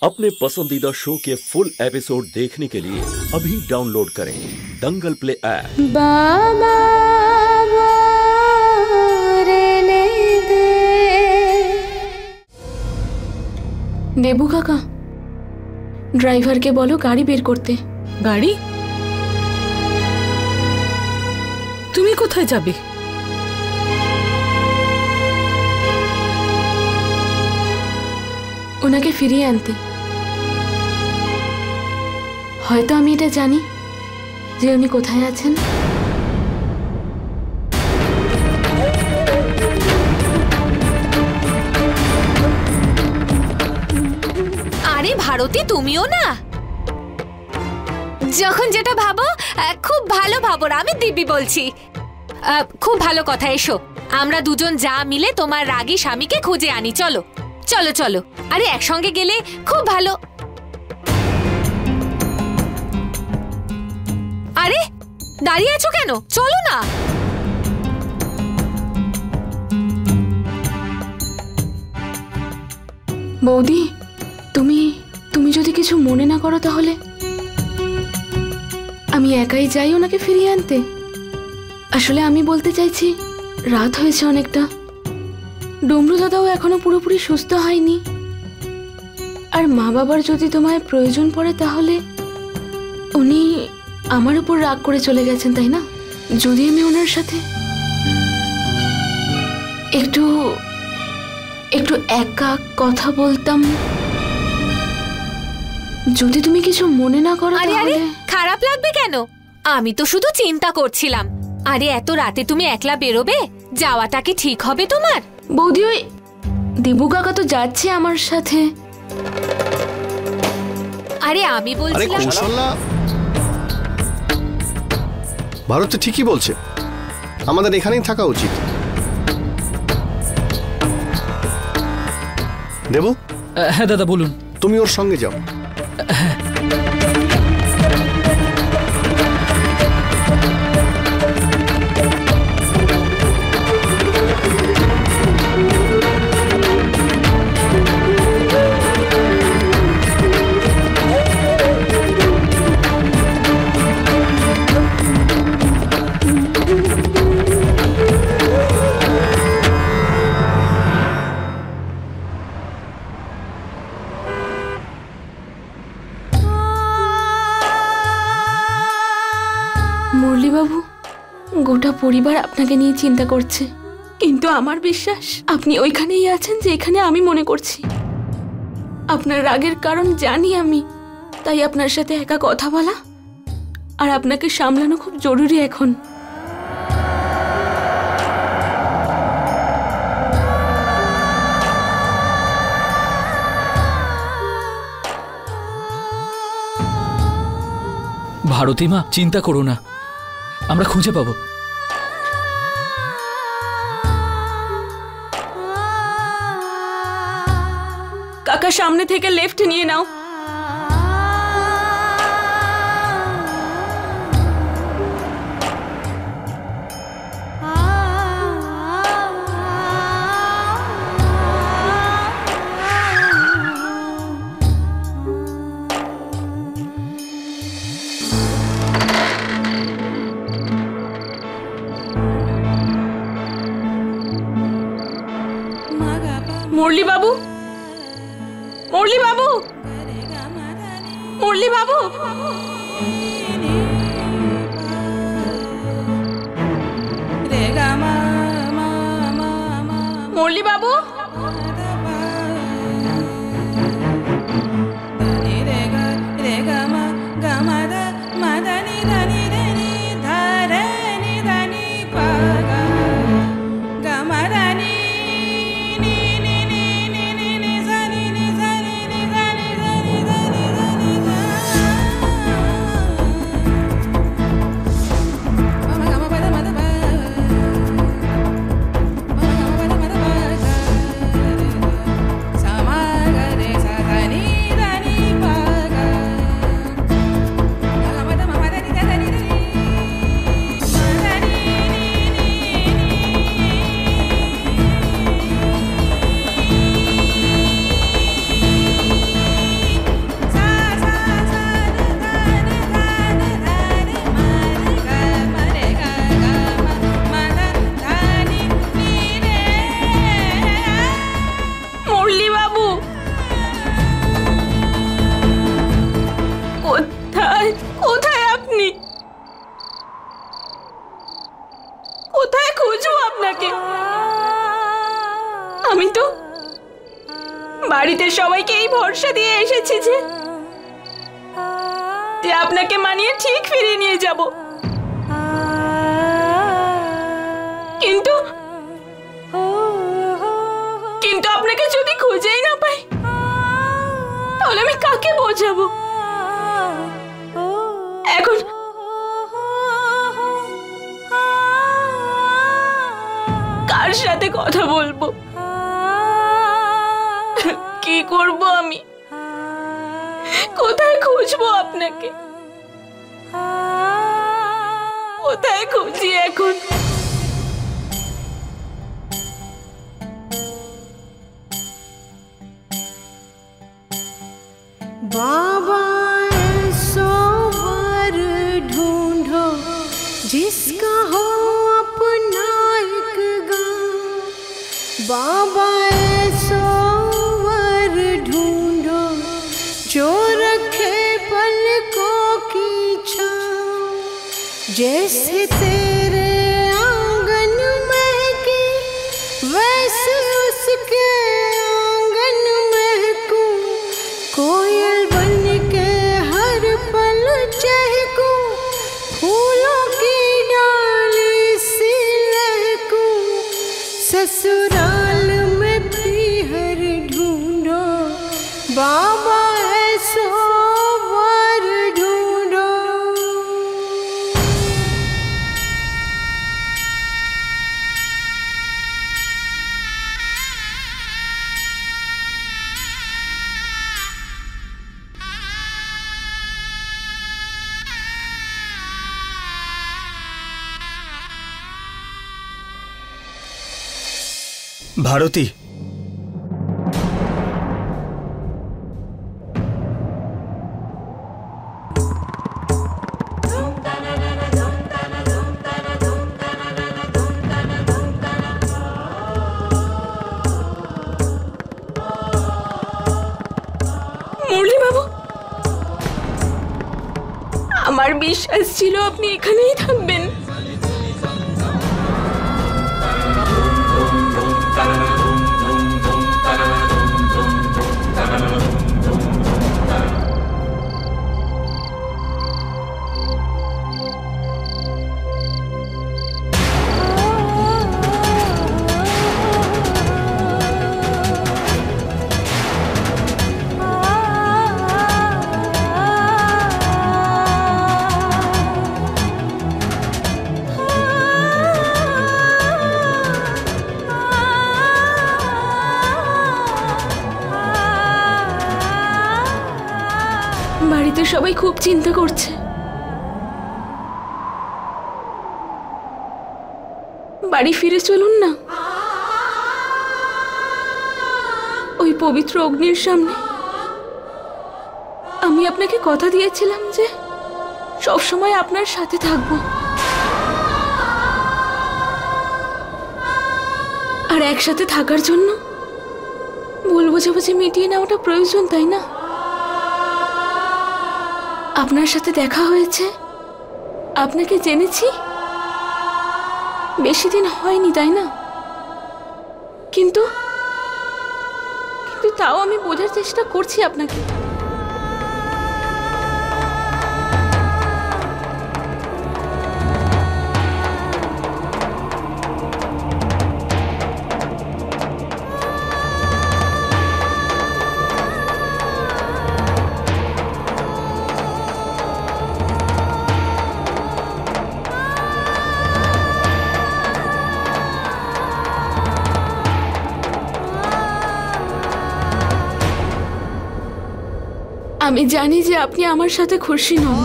अपने पसंदीदा शो के फुल एपिसोड देखने के लिए अभी डाउनलोड करें दंगल प्ले ऐप। बाबा देबू काका, ड्राइवर के बोलो गाड़ी बेर करते। गाड़ी? তুমি কোথায় যাবে? ওনাকে ফিরিয়ে আনতে। হয়তো আমি এটা জানি যে উনি কোথায় আছেন। আরে ভারতী, তুমিও না? যখন যেটা ভাবো খুব ভালো ভাবো। আমি দিব্যি বলছি। খুব ভালো কথা, এসো আমরা দুজন যা মিলে তোমার রাগী স্বামীকে খুঁজে আনি। চলো চলো চলো। আরে একসঙ্গে গেলে খুব ভালো। আরে দাঁড়িয়ে আছো কেন? চলো না। বৌদি, তুমি তুমি যদি কিছু মনে না করো তাহলে আমি একাই যাই ওনাকে ফিরিয়ে আনতে। আসলে আমি বলতে চাইছি, রাত হয়েছে অনেকটা। ডমরু দাদাও এখনো পুরোপুরি সুস্থ হয়নি। আর মা বাবার যদি তোমায় প্রয়োজন পড়ে তাহলে উনি আমার উপর রাগ করে চলে গেছেন, তাই না? যদি আমি ওনার সাথে একটু একটু একা কথা বলতাম, যদি তুমি কিছু মনে না করো। আরে আরে, খারাপ লাগবে কেন? আমি তো শুধু চিন্তা করছিলাম। আরে এত রাতে তুমি একলা বেরোবে? যাওয়াটা কি ঠিক হবে তোমার? বৌদি, ওই দেবু কাকা তো যাচ্ছে আমার সাথে। আরে আমি বলছিলাম, ভারত ঠিকই বলছে, আমাদের এখানেই থাকা উচিত। দেবু? হ্যাঁ দাদা বলুন। তুমি ওর সঙ্গে যাও। মুরলী বাবু, গোটা পরিবার আপনাকে নিয়ে চিন্তা করছে, কিন্তু আমার বিশ্বাস আপনি ওইখানেই আছেন যে এখানে আমি মনে করছি। আপনার রাগের কারণ জানি আমি, তাই আপনার সাথে একা কথা বলা আর আপনাকে সামলানো খুব জরুরি এখন। ভারতী মা, চিন্তা করো না, আমরা খুঁজে পাবো। কাকা, সামনে থেকে লেফট নিয়ে নাও। মুরলী বাবু, মুরলী বাবু, মুরলী বাবু, মুরলী বাবু। বাড়িতে সবাইকে এই ভরসা দিয়ে এসেছি যে আপনাকে মানিয়ে ঠিক ফিরিয়ে নিয়ে যাব, কিন্তু কিন্তু আপনাকে যদি খুঁজেই না পাই তাহলে আমি কাকে বোঝাবো? এখন কার সাথে কথা বলবো, কি করব আমি, কোথায় খুঁজবো আপনাকে, কোথায় খুঁজি এখন? बाबा ऐसो वर ढूंढो जिसका हो अपना एक गाँव। बाबा ऐसो वर ढूंढो जो रखे पलकों की छाँव। जैसे तेरे आंगन महके वैसे उसके आंगन महकूं। कोयल बन के हर पल चहकूं, फूलों की डाली सी लहकूं। ससुराल में पीहर ढूंढो बाबा ऐसो वर ढूंढो। ভারতী, মুরলি বাবু, আমার বিশ্বাস ছিল আপনি এখানেই থাকবেন। বাড়িতে সবাই খুব চিন্তা করছে। বাড়ি ফিরে চলুন না, ওই পবিত্র অগ্নির সামনে আমি আপনাকে কথা দিয়েছিলাম যে সব সময় আপনার সাথে থাকবো, আর একসাথে থাকার জন্য ভুল বোঝাবুঝি মিটিয়ে নেওয়াটা প্রয়োজন, তাই না? আপনার সাথে দেখা হয়েছে, আপনাকে জেনেছি, বেশি দিন হয়নি, তাই না? কিন্তু কিন্তু তাও আমি বোঝার চেষ্টা করছি আপনাকে। আমি জানি যে আপনি আমার সাথে খুশি নন,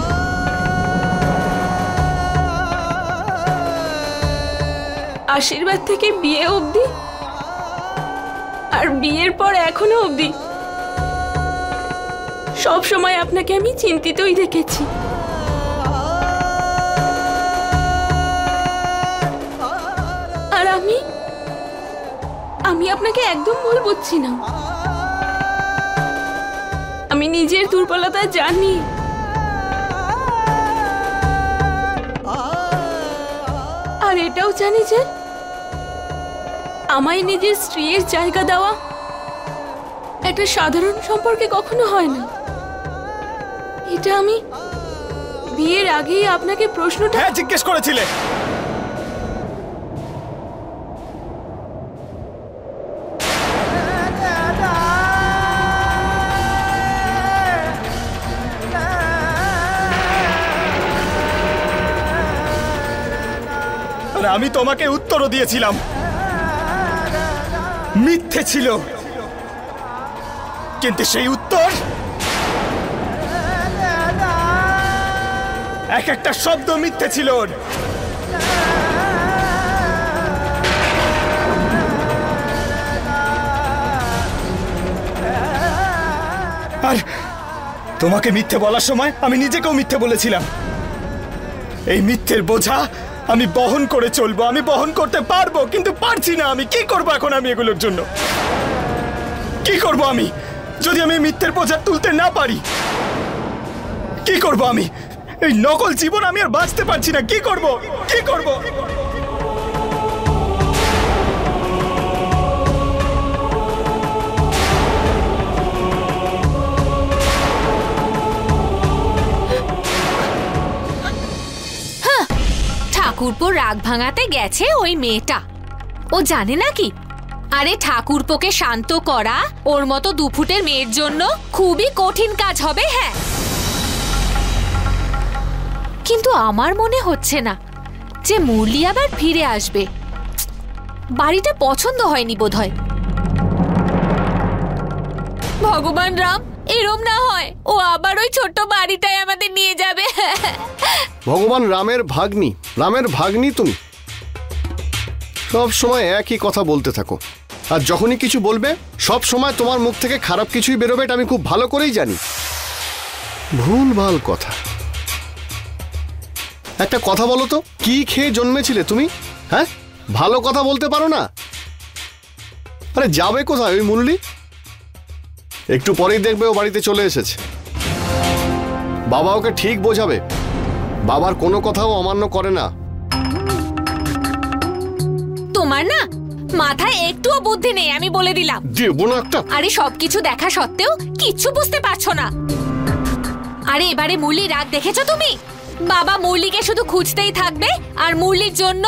আশীর্বাদ থেকে বিয়ে অবধি আর বিয়ের পর এখনো অবধি সব সময় আপনাকে আমি চিন্তিতই দেখেছি। আর আমি আপনাকে একদম ভুল বুঝছি না। আমি নিজের দুর্বলতা জানি, আর এটাও জানি যে আমায় নিজের স্ত্রীর জায়গা দেওয়া একটা সাধারণ সম্পর্কে কখনো হয় না। এটা আমি বিয়ের আগেই আপনাকে প্রশ্নটা জিজ্ঞেস করেছিলে। আমি তোমাকে উত্তরও দিয়েছিলাম, মিথ্যে ছিল, কিন্তু সেই উত্তর এক একটা শব্দ মিথ্যে ছিল। আর তোমাকে মিথ্যে বলার সময় আমি নিজেকেও মিথ্যে বলেছিলাম। এই মিথ্যের বোঝা আমি বহন করে চলবো, আমি বহন করতে পারবো, কিন্তু পারছি না। আমি কি করবো এখন? আমি এগুলোর জন্য কি করব? আমি যদি আমি মিথ্যের বোঝা তুলতে না পারি, কি করব? আমি এই নকল জীবন আমি আর বাঁচতে পারছি না। কি করব? কি করব? ঠাকুরপো রাগ ভাঙাতে গেছে ওই মেয়েটা, ও জানে নাকি? আরে ঠাকুরপোকে শান্ত করা ওর মতো 2 ফুটের মেয়ের জন্য খুবই কঠিন কাজ হবে। হ্যাঁ, কিন্তু আমার মনে হচ্ছে না যে মুরলি আবার ফিরে আসবে। বাড়িটা পছন্দ হয়নি বোধহয়। ভগবান রাম, এরম না হয় ও আবার ওই ছোট্ট বাড়িটায় আমাদের নিয়ে যাবে। ভগবান রামের ভাগ্নি তুমি সব সময় একই কথা বলতে থাকো, আর যখনই কিছু বলবে সব সময় তোমার মুখ থেকে খারাপ কিছুই বেরোবে, এটা আমি খুব ভালো করেই জানি। ভুলভাল কথা। একটা কথা বলো তো, কি খেয়ে জন্মেছিলে তুমি? হ্যাঁ, ভালো কথা বলতে পারো না? আরে যাবে কোথায় ওই মুরলি? একটু পরেই দেখবে ও বাড়িতে চলে এসেছে। বাবা ওকে ঠিক বোঝাবে, বাবার কোনো কথাও অমান্য করে না। তোমার না মাথায় একটুও বুদ্ধি নেই, আমি বলে দিলাম। দেবো না একটা। আরে সবকিছু দেখা সত্ত্বেও কিচ্ছু বুঝতে পারছো না। আরে এবারে মুরলির রাগ দেখেছো তুমি? বাবা মুরলিকে শুধু খুঁজতেই থাকবে, আর মুরলির জন্য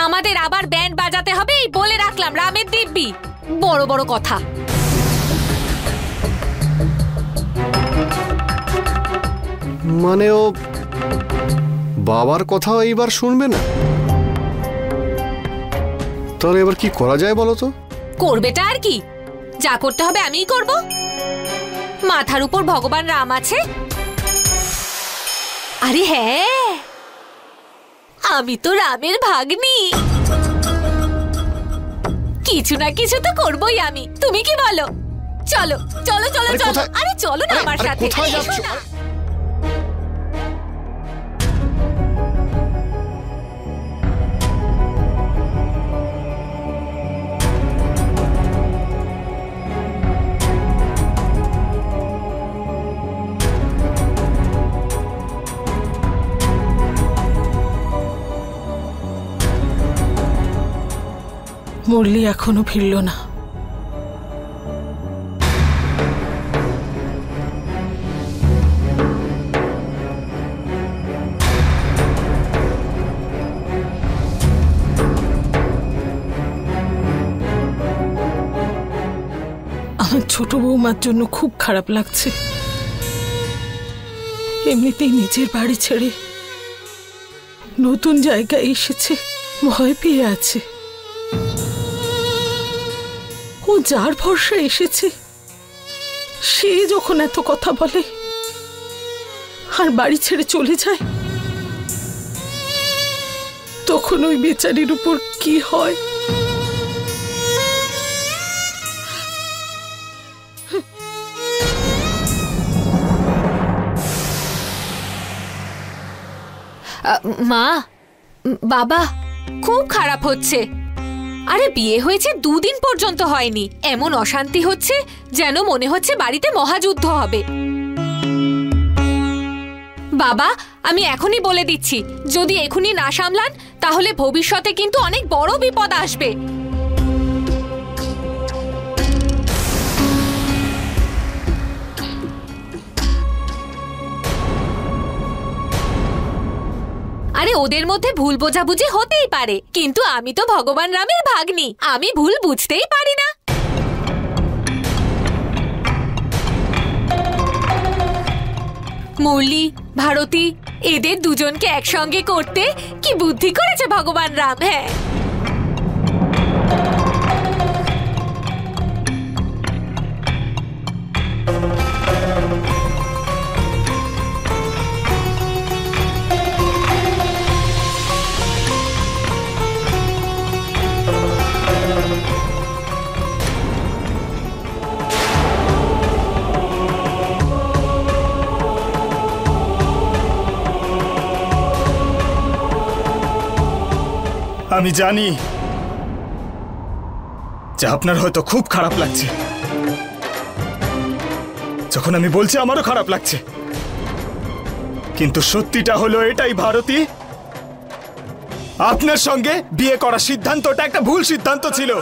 আমাদের আবার ব্যান্ড বাজাতে হবে। এই বলে রাখলাম, রামের দিব্যি। বড় বড় কথা। মানে ও বাবার কথাও এইবার শুনবে না? তাহলে এবার কি করা যায় বলো তো? করবেটা আর কি, যা করতে হবে আমিই করব। মাথার উপর ভগবান রাম আছে। আরে হ্যাঁ, আমি তো রামের ভাগ্নি, কিছু না কিছু তো করবই আমি। তুমি কি বলো? চলো চলো চলো চলো। আরে চলো না আমার সাথে। কোথায় যাচ্ছ? মুরলি এখনো ফিরল না। আমার ছোট বৌমার জন্য খুব খারাপ লাগছে। এমনিতেই নিজের বাড়ি ছেড়ে নতুন জায়গায় এসেছে, ভয় পেয়ে আছে। ও যার ভরসা এসেছে সে যখন এত কথা বলে আর বাড়ি ছেড়ে চলে যায়, তখন ওই বেচারির উপর কি হয়? মা, বাবা খুব খারাপ হচ্ছে। আরে বিয়ে হয়েছে 2 দিন পর্যন্ত হয়নি, এমন অশান্তি হচ্ছে যেন মনে হচ্ছে বাড়িতে মহাযুদ্ধ হবে। বাবা, আমি এখনই বলে দিচ্ছি, যদি এখনই না সামলান তাহলে ভবিষ্যতে কিন্তু অনেক বড় বিপদ আসবে। ওদের মধ্যে ভুল বোঝাবুঝি হতেই পারে, কিন্তু আমি তো ভগবান রামের ভাগ্নি, আমি ভুল বুঝতেই পারি না। মুরলি, ভারতী, এদের দুজনকে একসঙ্গে করতে কি বুদ্ধি করেছে ভগবান রাম। হ্যাঁ, আমি জানি যে আপনার হয়তো খুব খারাপ লাগছে। যখন আমি বলছি আমারও খারাপ লাগছে, কিন্তু সত্যিটা হলো এটাই ভারতী, আপনার সঙ্গে বিয়ে করার সিদ্ধান্তটা একটা ভুল সিদ্ধান্ত ছিল।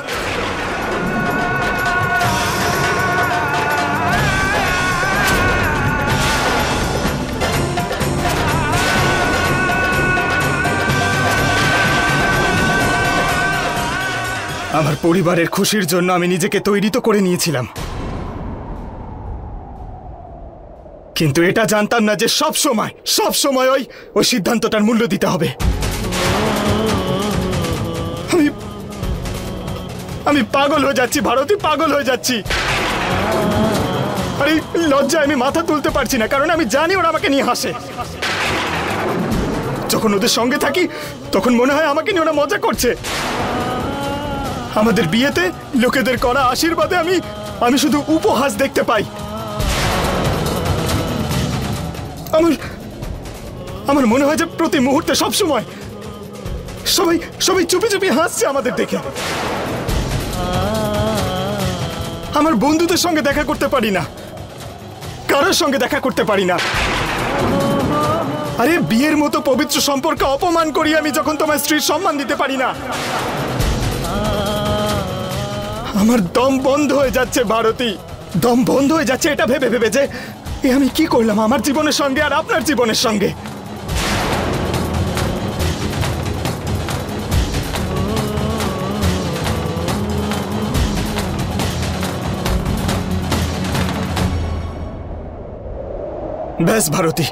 আমার পরিবারের খুশির জন্য আমি নিজেকে তৈরি তো করে নিয়েছিলাম, কিন্তু এটা জানতাম না যে সব সময় ওই সিদ্ধান্তটার মূল্য দিতে হবে। আমি পাগল হয়ে যাচ্ছি ভারতী, পাগল হয়ে যাচ্ছি। আরে লজ্জায় আমি মাথা তুলতে পারছি না, কারণ আমি জানি ওরা আমাকে নিয়ে হাসে। যখন ওদের সঙ্গে থাকি তখন মনে হয় আমাকে নিয়ে ওরা মজা করছে। আমাদের বিয়েতে লোকেদের করা আশীর্বাদে আমি শুধু উপহাস দেখতে পাই। আমার মনে হয় যে প্রতি মুহূর্তে সবসময় সবাই চুপি চুপি হাসছে আমাদের দেখে। আমার বন্ধুদের সঙ্গে দেখা করতে পারি না, কারোর সঙ্গে দেখা করতে পারি না। আরে বিয়ের মতো পবিত্র সম্পর্কে অপমান করি আমি যখন তোমার স্ত্রীর সম্মান দিতে পারি না। আমার দম বন্ধ হয়ে যাচ্ছে ভারতী, দম বন্ধ হয়ে যাচ্ছে এটা ভেবে যে আমি কি করলাম আমার জীবনের সঙ্গে আর আপনার জীবনের সঙ্গে। ব্যাস ভারতী,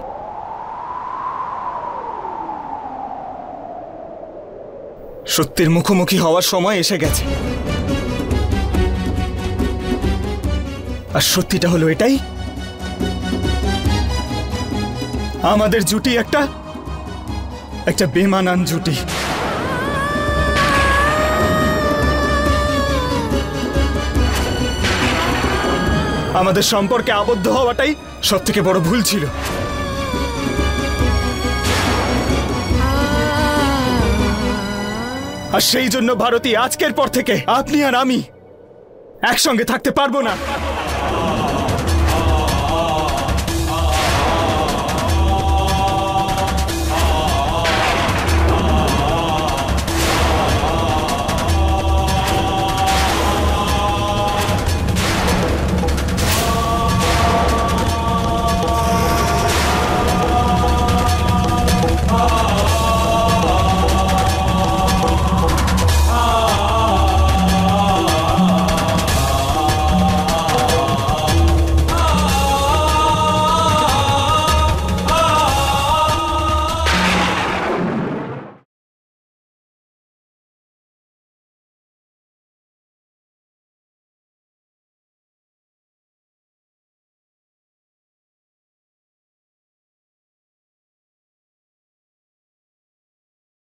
সত্যের মুখোমুখি হওয়ার সময় এসে গেছে। আর সত্যিটা হলো এটাই, আমাদের জুটি একটা বেমানান জুটি। আমাদের সম্পর্কে আবদ্ধ হওয়াটাই সবথেকে বড় ভুল ছিল। আর সেই জন্য ভারতী, আজকের পর থেকে আপনি আর আমি একসঙ্গে থাকতে পারবো না।